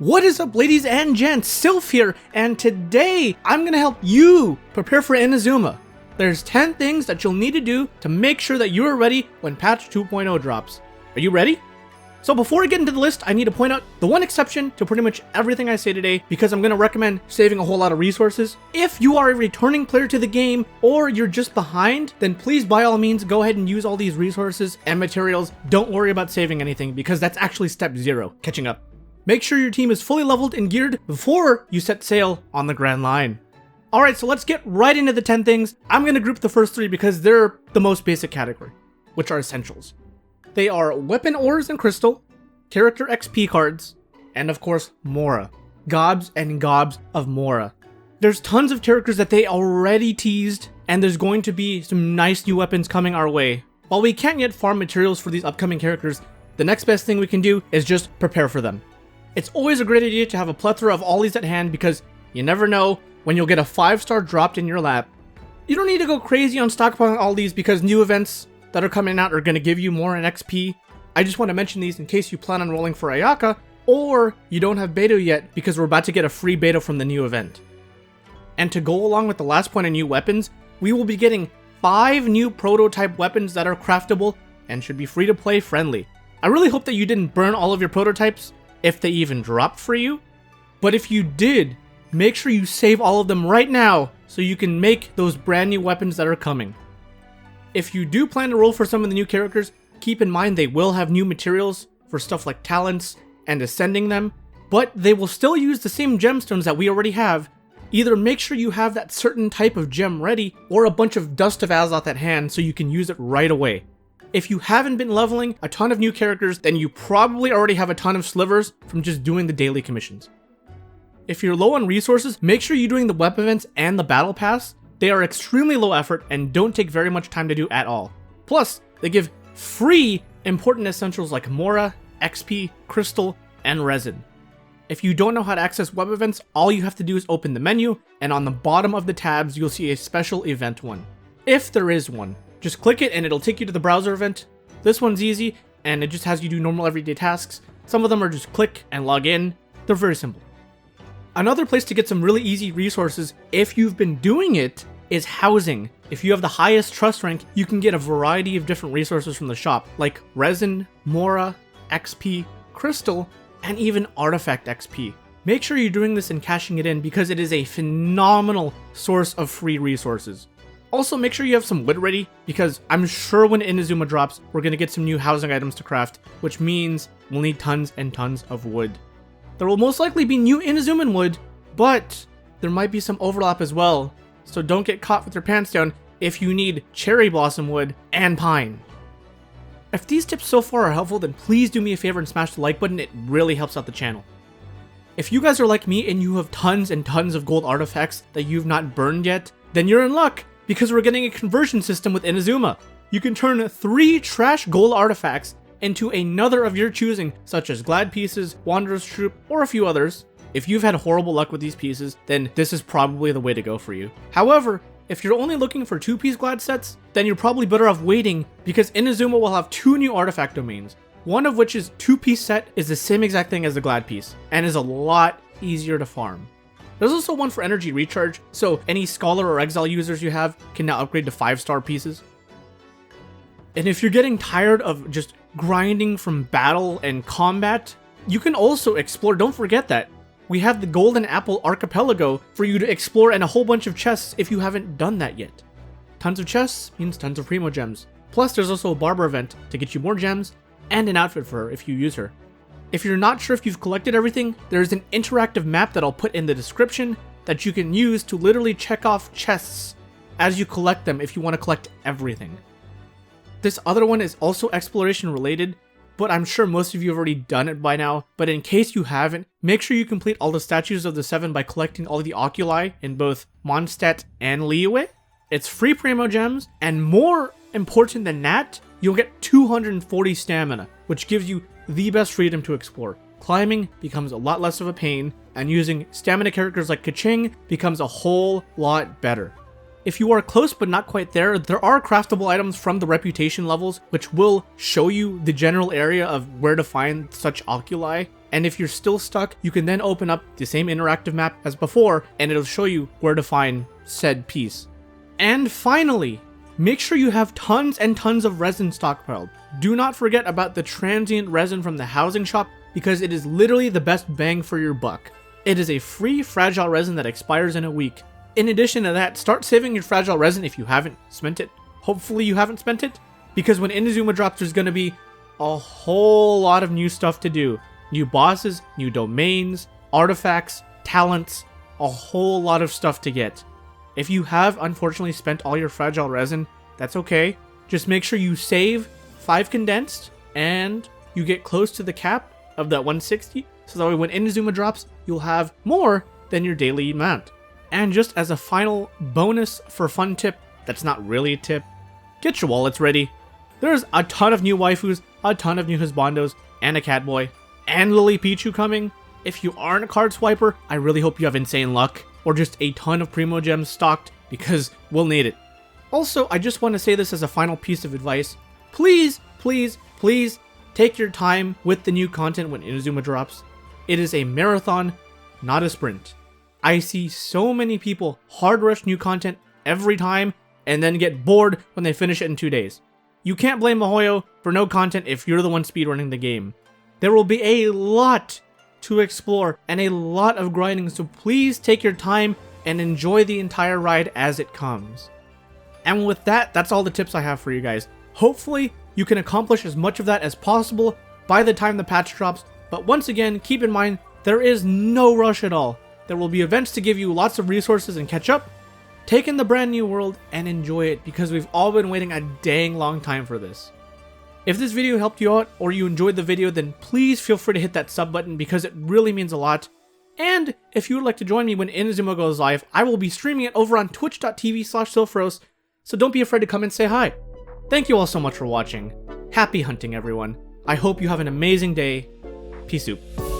What is up, ladies and gents? Sylph here, and today I'm gonna help you prepare for Inazuma. There's 10 things that you'll need to do to make sure that you are ready when patch 2.0 drops. Are you ready? So before I get into the list, I need to point out the one exception to pretty much everything I say today, because I'm gonna recommend saving a whole lot of resources. If you are a returning player to the game, or you're just behind, then please by all means go ahead and use all these resources and materials. Don't worry about saving anything, because that's actually step 0, catching up. Make sure your team is fully leveled and geared before you set sail on the Grand Line. Alright, so let's get right into the 10 things. I'm going to group the first 3 because they're the most basic category, which are essentials. They are weapon ores and crystal, character XP cards, and of course Mora. Gobs and gobs of Mora. There's tons of characters that they already teased, and there's going to be some nice new weapons coming our way. While we can't yet farm materials for these upcoming characters, the next best thing we can do is just prepare for them. It's always a great idea to have a plethora of all these at hand because you never know when you'll get a 5-star dropped in your lap. You don't need to go crazy on stockpiling all these because new events that are coming out are going to give you more in XP. I just want to mention these in case you plan on rolling for Ayaka or you don't have beta yet because we're about to get a free beta from the new event. And to go along with the last point of new weapons, we will be getting 5 new prototype weapons that are craftable and should be free to play friendly. I really hope that you didn't burn all of your prototypes, if they even dropped for you. But if you did, make sure you save all of them right now so you can make those brand new weapons that are coming. If you do plan to roll for some of the new characters, keep in mind they will have new materials for stuff like talents and ascending them, but they will still use the same gemstones that we already have. Either make sure you have that certain type of gem ready or a bunch of Dust of Azoth at hand so you can use it right away. If you haven't been leveling a ton of new characters, then you probably already have a ton of slivers from just doing the daily commissions. If you're low on resources, make sure you're doing the web events and the battle pass. They are extremely low effort and don't take very much time to do at all. Plus, they give free important essentials like Mora, XP, crystal, and resin. If you don't know how to access web events, all you have to do is open the menu, and on the bottom of the tabs, you'll see a special event one. If there is one. Just click it and it'll take you to the browser event. This one's easy and it just has you do normal everyday tasks. Some of them are just click and log in. They're very simple. Another place to get some really easy resources, if you've been doing it, is housing. If you have the highest trust rank, you can get a variety of different resources from the shop, like resin, Mora, XP, crystal, and even artifact XP. Make sure you're doing this and cashing it in because it is a phenomenal source of free resources. Also, make sure you have some wood ready, because I'm sure when Inazuma drops, we're going to get some new housing items to craft, which means we'll need tons and tons of wood. There will most likely be new Inazuman wood, but there might be some overlap as well, so don't get caught with your pants down if you need cherry blossom wood and pine. If these tips so far are helpful, then please do me a favor and smash the like button, it really helps out the channel. If you guys are like me and you have tons and tons of gold artifacts that you've not burned yet, then you're in luck, because we're getting a conversion system with Inazuma. You can turn 3 trash gold artifacts into another of your choosing, such as Glad Pieces, Wanderer's Troop, or a few others. If you've had horrible luck with these pieces, then this is probably the way to go for you. However, if you're only looking for 2-piece Glad sets, then you're probably better off waiting because Inazuma will have 2 new artifact domains. One of which is 2-piece set is the same exact thing as the Glad piece, and is a lot easier to farm. There's also one for energy recharge, so any Scholar or Exile users you have can now upgrade to 5-star pieces. And if you're getting tired of just grinding from battle and combat, you can also explore. Don't forget that. We have the Golden Apple Archipelago for you to explore and a whole bunch of chests if you haven't done that yet. Tons of chests means tons of primogems. Plus there's also a barber event to get you more gems and an outfit for her if you use her. If you're not sure if you've collected everything, there's an interactive map that I'll put in the description that you can use to literally check off chests as you collect them if you want to collect everything. This other one is also exploration related, but I'm sure most of you have already done it by now. But in case you haven't, make sure you complete all the statues of the 7 by collecting all the oculi in both Mondstadt and Liyue. It's free primogems, and more important than that, you'll get 240 stamina, which gives you the best freedom to explore. Climbing becomes a lot less of a pain, and using stamina characters like Kaching becomes a whole lot better. If you are close but not quite there, there are craftable items from the reputation levels which will show you the general area of where to find such oculi. And if you're still stuck, you can then open up the same interactive map as before, and it'll show you where to find said piece. And finally, make sure you have tons and tons of resin stockpiled. Do not forget about the transient resin from the housing shop, because it is literally the best bang for your buck. It is a free fragile resin that expires in a week. In addition to that, start saving your fragile resin if you haven't spent it. Hopefully you haven't spent it, because when Inazuma drops, there's going to be a whole lot of new stuff to do. New bosses, new domains, artifacts, talents, a whole lot of stuff to get. If you have unfortunately spent all your fragile resin, that's okay. Just make sure you save 5 condensed and you get close to the cap of that 160, so that way when Inazuma drops, you'll have more than your daily amount. And just as a final bonus for fun tip, that's not really a tip, get your wallets ready. There's a ton of new waifus, a ton of new husbandos, and a catboy, and Lily Pichu coming. If you aren't a card swiper, I really hope you have insane luck, or just a ton of primogems stocked, because we'll need it. Also, I just want to say this as a final piece of advice. Please, please, please take your time with the new content when Inazuma drops. It is a marathon, not a sprint. I see so many people hard rush new content every time and then get bored when they finish it in 2 days. You can't blame Mihoyo for no content if you're the one speedrunning the game. There will be a lot to explore and a lot of grinding, so please take your time and enjoy the entire ride as it comes. And with that, that's all the tips I have for you guys. Hopefully, you can accomplish as much of that as possible by the time the patch drops, but once again, keep in mind, there is no rush at all. There will be events to give you lots of resources and catch up. Take in the brand new world and enjoy it, because we've all been waiting a dang long time for this. If this video helped you out or you enjoyed the video, then please feel free to hit that sub button, because it really means a lot. And if you would like to join me when Inazuma goes live, I will be streaming it over on twitch.tv/Silphros, so don't be afraid to come and say hi. Thank you all so much for watching. Happy hunting, everyone. I hope you have an amazing day. Peace out.